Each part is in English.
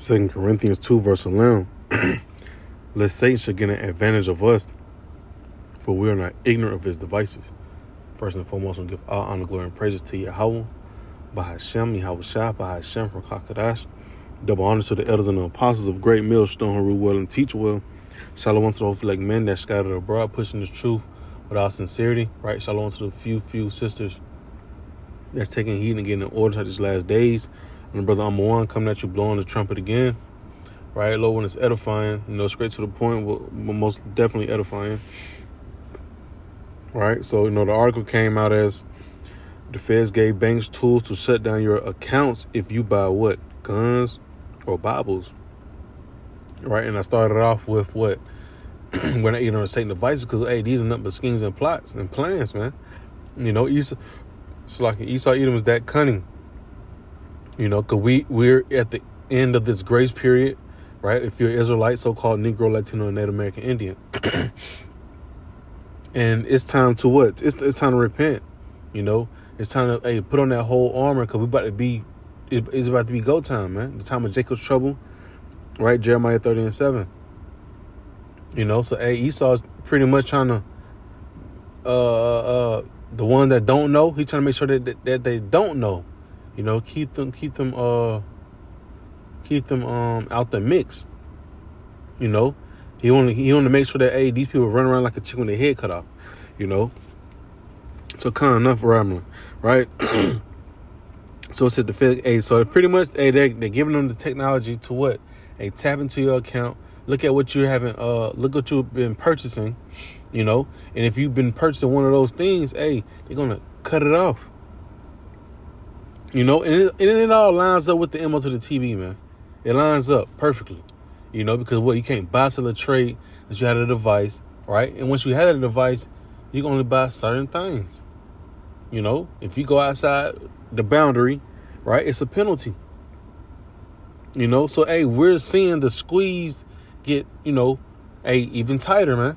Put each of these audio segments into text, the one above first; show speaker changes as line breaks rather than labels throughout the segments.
2 Corinthians 2 verse 11. Lest Satan should get an advantage of us, for we are not ignorant of his devices. First and foremost, we give all honor, glory, and praises to Yahweh, Bahashem, Yahweh Shah, Bahashem, Rakakadash. Double honor to the elders and the apostles of great millstone who rule well and teach well. Shalom to the hopeful like men that scattered abroad, pushing this truth without sincerity. Right? Shalom to the few sisters that's taking heed and getting in order these last days. And brother Amon coming at you blowing the trumpet again. Right? Lord, when it's edifying, straight to the point, but most definitely edifying. Right? So, the article came out as the feds gave banks tools to shut down your accounts if you buy what? Guns or Bibles. Right? And I started off with what? We're not eating on Satan devices because, hey, these are nothing but schemes and plots and plans, man. Esau, it's like Esau Edom is that cunning. Because we're at the end of this grace period, right? If you're Israelite, so-called Negro, Latino, and Native American Indian. And it's time to what? It's time to repent. It's time to put on that whole armor because it's about to be go time, man. The time of Jacob's trouble, right? Jeremiah 30:7. So Esau's pretty much trying to the one that don't know, he's trying to make sure that they don't know. Keep them out the mix. He want to make sure that these people run around like a chicken with their head cut off. So kind of enough rambling, right? So it said the Fed. So pretty much, they're giving them the technology to what? Tap into your account. Look at what you haven't. Look what you've been purchasing. And if you've been purchasing one of those things, they're gonna cut it off. And it all lines up with the MO to the TV, man. It lines up perfectly. Because you can't buy, sell, or trade unless you had a device, right? And once you had a device, you can only buy certain things. If you go outside the boundary, right, it's a penalty. So we're seeing the squeeze get, even tighter, man.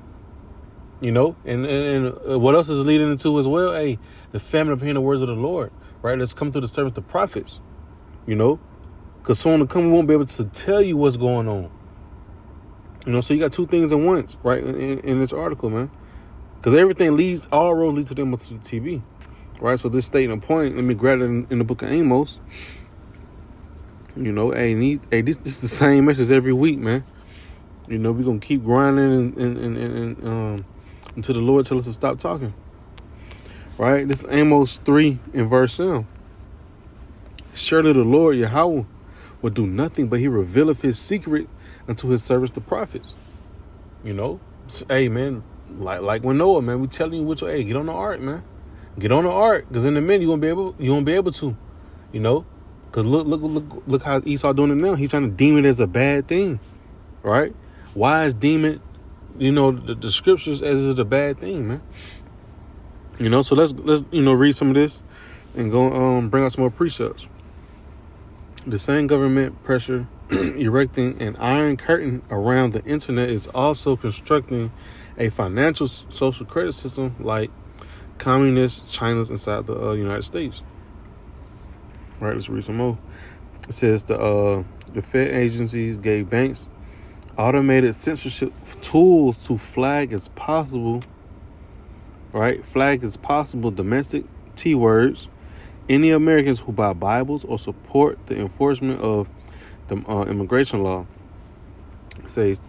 And what else is leading into as well? The famine of hearing the words of the Lord, right? Let's come through the service of the prophets, because soon to come, we won't be able to tell you what's going on. So you got two things at once, right? In this article, man, because everything all roads lead to them to the TV, right? So this statement point, let me grab it in the book of Amos. This is the same message every week, man. We're gonna keep grinding and until the Lord tells us to stop talking. Right? This is Amos 3 in verse 7. Surely the Lord Yahweh will do nothing, but he revealeth his secret unto his servants the prophets. Man, like when Noah, man, we telling you get on the ark, man. Get on the ark, because in a minute you won't be able to. Because look how Esau doing it now. He's trying to deem it as a bad thing. Right? Why is deeming, the scriptures as it a bad thing, man? So let's read some of this and go bring out some more precepts. The same government pressure erecting an iron curtain around the internet is also constructing a financial social credit system like communist China's inside the United States. Right, let's read some more. It says the Fed agencies gave banks automated censorship tools to flag as possible domestic T-words. Any Americans who buy Bibles or support the enforcement of the immigration law. It says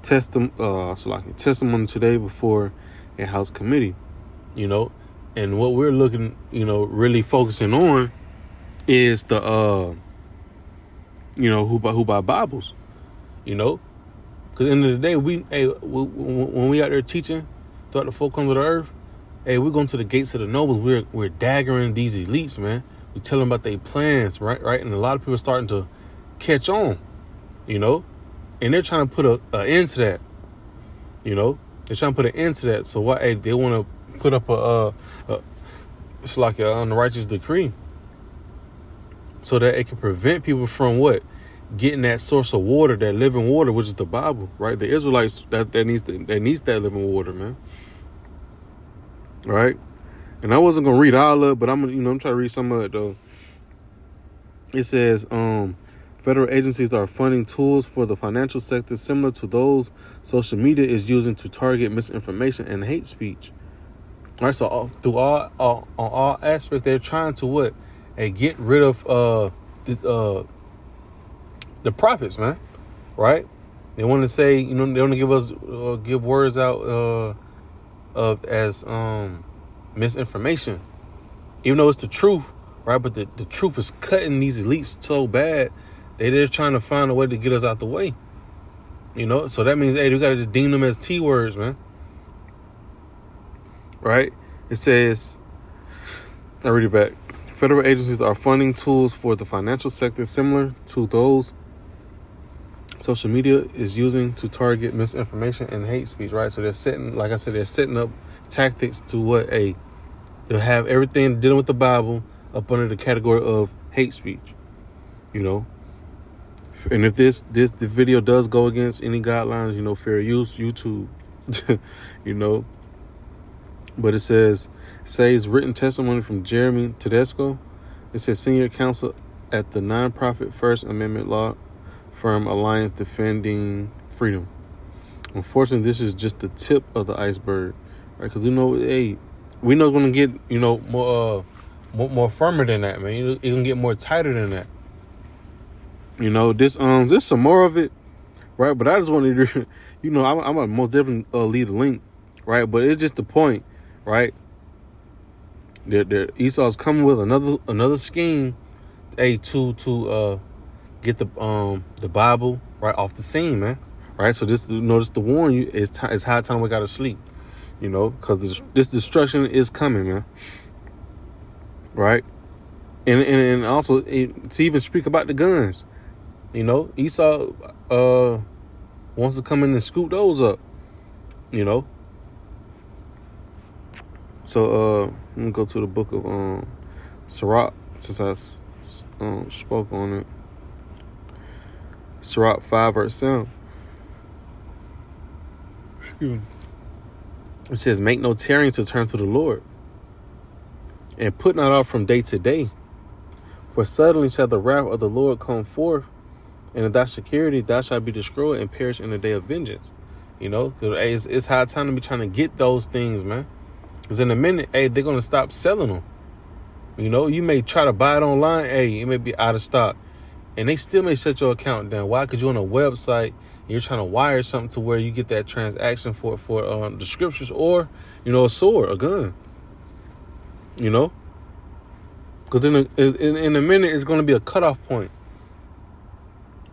testimony today before a House committee. And what we're looking, really focusing on is the who buy Bibles. Because at the end of the day, when we out there teaching throughout the four corners of the earth, we're going to the gates of the nobles. We're daggering these elites, man. We tell them about their plans, right? And a lot of people are starting to catch on, and they're trying to put an end to that. They're trying to put an end to that. So why they want to put up it's like a unrighteous decree, so that it can prevent people from what? Getting that source of water, that living water, which is the Bible, right? The Israelites that needs that living water, man. Right? And I wasn't gonna read all of it, but I'm trying to read some of it though. It says, Federal agencies are funding tools for the financial sector similar to those social media is using to target misinformation and hate speech. All right, so on all aspects, they're trying to what? Get rid of the prophets, man. Right? They want to say, they want to give words out as misinformation, even though it's the truth, right? But the truth is cutting these elites so bad. They're trying to find a way to get us out the way. So that means, we got to just deem them as T words, man. Right? It says, I'll read it back. Federal agencies are funding tools for the financial sector similar to those social media is using to target misinformation and hate speech, right? So they're setting up tactics to they'll have everything dealing with the Bible up under the category of hate speech, And if the video does go against any guidelines, fair use, YouTube, But it says written testimony from Jeremy Tedesco. It says senior counsel at the nonprofit First Amendment law firm Alliance Defending Freedom. Unfortunately, this is just the tip of the iceberg, right? Because we know it's going to get more firmer than that, man. It's going to get more tighter than that. There's some more of it, right? But I just wanted to, I'm gonna most definitely leave a link, right? But it's just the point, right? Esau's coming with another scheme, to get the Bible right off the scene, man. Right? So this to warn you, it's high time we gotta sleep, because this destruction is coming, man. Right? And also to even speak about the guns. Esau wants to come in and scoop those up. So let me go to the book of Sirach, since I spoke on it. Sirach 5 verse 7. It says, make no tarrying to turn to the Lord, and put not off from day to day. For suddenly shall the wrath of the Lord come forth, and in thy security thou shalt be destroyed and perish in the day of vengeance. Because it's high time to be trying to get those things, man. Because in a minute, they're going to stop selling them. You may try to buy it online, it may be out of stock. And they still may shut your account down. Why? Because you're on a website and you're trying to wire something to where you get that transaction for the scriptures or, a sword, a gun. Because in a minute, it's going to be a cutoff point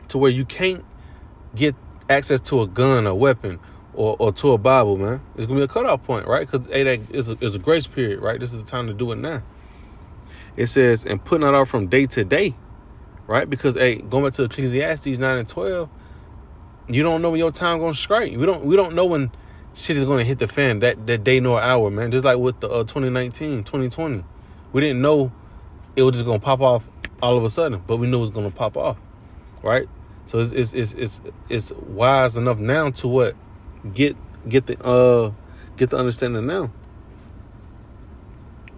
to where you can't get access to a gun, a weapon, or to a Bible, man. It's going to be a cutoff point, right? Because it's a grace period, right? This is the time to do it now. It says, and put not off from day to day, right? Because, going back to Ecclesiastes 9 and 12, you don't know when your time going to strike. We don't know when shit is going to hit the fan that day nor hour, man. Just like with the 2019, 2020. We didn't know it was just going to pop off all of a sudden, but we knew it was going to pop off, right? So it's wise enough now to what? Get the understanding now,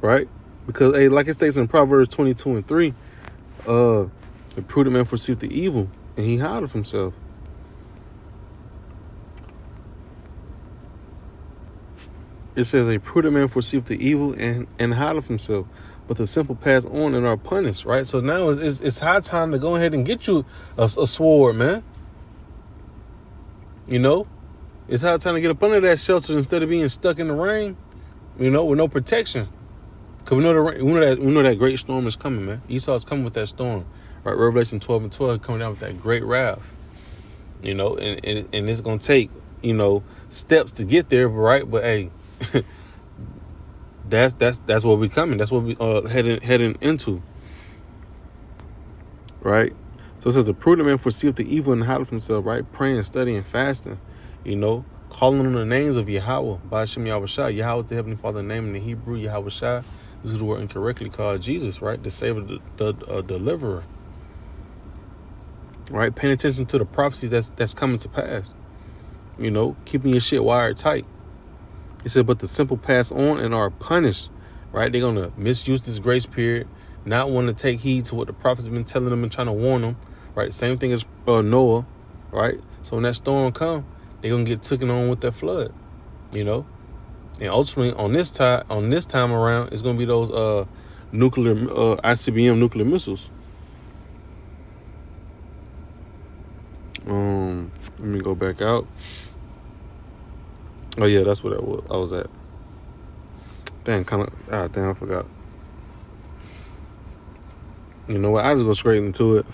right? Because like it states in Proverbs 22 and 3, the prudent man foreseeth the evil, and he hideth himself. It says a prudent man foreseeth the evil and hideth himself, but the simple pass on and are punished, right? So now it's high time to go ahead and get you a sword, man. It's high time to get up under that shelter instead of being stuck in the rain, with no protection. Because we know that great storm is coming, man. Esau's coming with that storm, right? Revelation 12 and 12 coming down with that great wrath, and it's gonna take steps to get there, right? But that's what we're coming. That's what we heading into, right? So it says the prudent man foreseeth the evil and hideth himself, right? Praying, studying, fasting, calling on the names of Yahweh, Ba'ashem Yahushua. Yahweh is the Heavenly Father name in the Hebrew. Yahushua is the word incorrectly called Jesus, right? The Savior, the Deliverer, right? Paying attention to the prophecies that's coming to pass. Keeping your shit wired tight. It said, but the simple pass on and are punished, right? They're going to misuse this grace period, not want to take heed to what the prophets have been telling them and trying to warn them, right? Same thing as Noah, right? So when that storm come, they're gonna get taken on with that flood, you know. And ultimately, on this time around, it's gonna be those nuclear ICBM nuclear missiles. Let me go back out. Oh yeah, that's what I was at. Damn, I forgot. You know what? I just go straight into it.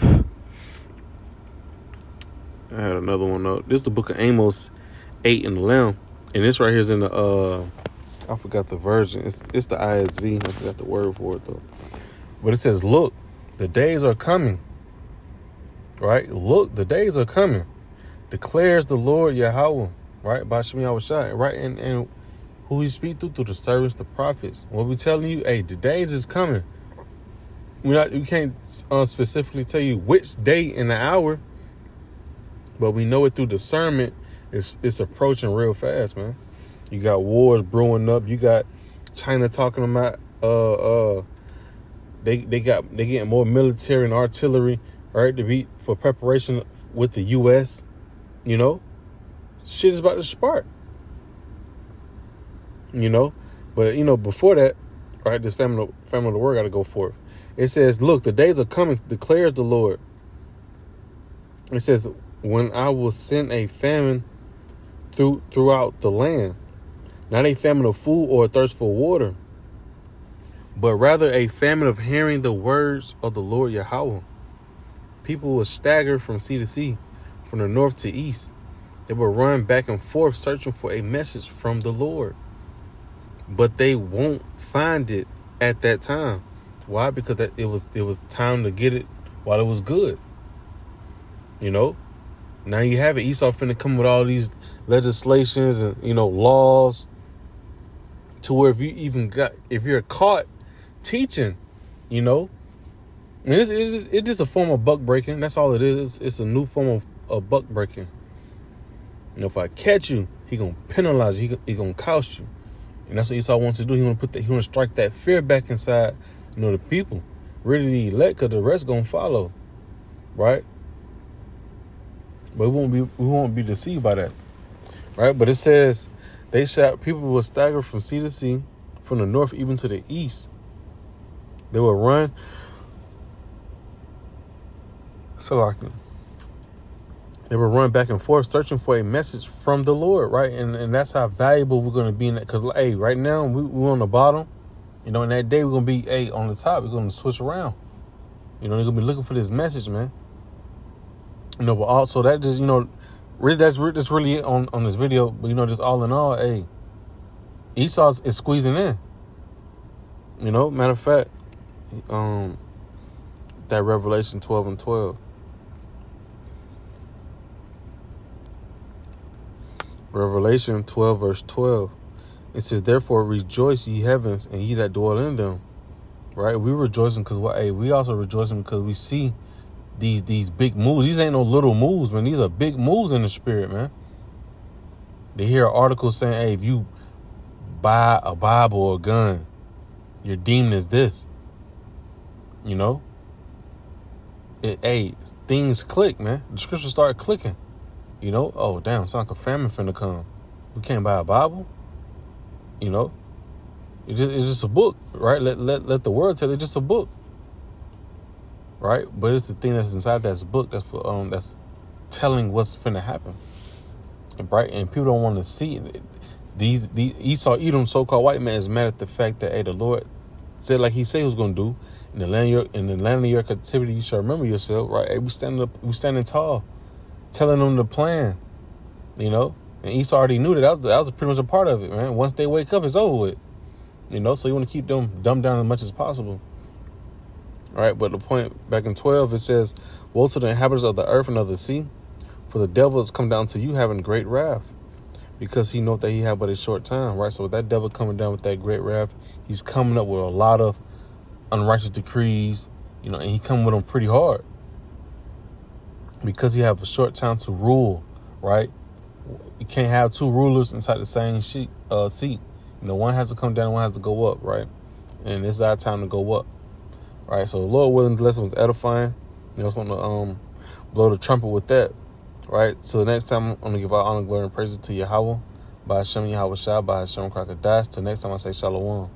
I had another one up. This is the book of Amos 8 and 11. And this right here is in the I forgot the version. It's the ISV. I forgot the word for it though. But it says, "Look, the days are coming." Right? Look, the days are coming, declares the Lord Yahweh. Right? By Shemi Awashai. Right? And who he speak through the servants, the prophets. What we telling you, hey, the days is coming. We can't specifically tell you which day and the hour, but we know it through discernment. It's approaching real fast, man. You got wars brewing up. You got China talking about they getting more military and artillery, right, to be for preparation with the U.S. You know, shit is about to spark. You know, but before that, right, this family of the word got to go forth. It says, "Look, the days are coming, declares the Lord." It says, "When I will send a famine throughout the land, not a famine of food or a thirst for water, but rather a famine of hearing the words of the Lord Yahweh. People will stagger from sea to sea, from the north to east. They will run back and forth searching for a message from the Lord, but they won't find it at that time." Why? Because it was time to get it while it was good. You know? Now you have it. Esau finna come with all these legislations and, laws to where if you're caught teaching, and it's just a form of buck breaking. That's all it is. It's a new form of buck breaking. If I catch you, he gonna penalize you. He gonna cost you. And that's what Esau wants to do. He want to strike that fear back inside, the people. Really the elect, because the rest gonna follow. Right? But we won't be deceived by that. Right? But it says people will stagger from sea to sea, from the north even to the east. They will run. They will run back and forth searching for a message from the Lord, right? And that's how valuable we're going to be in that. Because, right now, we're on the bottom. In that day, we're going to be, on the top. We're going to switch around. They're going to be looking for this message, man. But also that just, really, that's really on this video. But, just all in all, Esau is squeezing in. Matter of fact, that Revelation 12 and 12. Revelation 12 verse 12. It says, "Therefore rejoice, ye heavens, and ye that dwell in them." Right? We rejoicing because we also rejoicing because we see these big moves. These ain't no little moves, man. These are big moves in the spirit, man. They hear articles saying, "Hey, if you buy a Bible or a gun, you're deemed as this." Things click, man. The scriptures start clicking. Oh damn, it's like a famine finna come. We can't buy a Bible. It's just a book, right? Let the word tell it. It's just a book, right? But it's the thing that's inside that book that's for that's telling what's finna happen, right? And people don't want to see it. These Esau, Edom, so-called white man is mad at the fact that the Lord said like He said He was gonna do in the land of your captivity. You shall remember yourself, right? We standing tall, telling them the plan, And Esau already knew that was pretty much a part of it, man. Once they wake up, it's over with. So you want to keep them dumbed down as much as possible. All right, but the point back in 12, it says, "Woe to the inhabitants of the earth and of the sea, for the devil has come down to you having great wrath, because he knoweth that he have but a short time." Right, so with that devil coming down with that great wrath, he's coming up with a lot of unrighteous decrees, and he coming with them pretty hard. Because he have a short time to rule, right? You can't have two rulers inside the same seat. One has to come down, one has to go up, right? And it's our time to go up, right? So the Lord willing, the lesson was edifying. I just want to blow the trumpet with that. Right? So next time, I'm going to give all honor, glory, and praises to Yahweh. By Hashem Yahweh Shah, by Hashem Krakadas. Till next time, I say Shalom.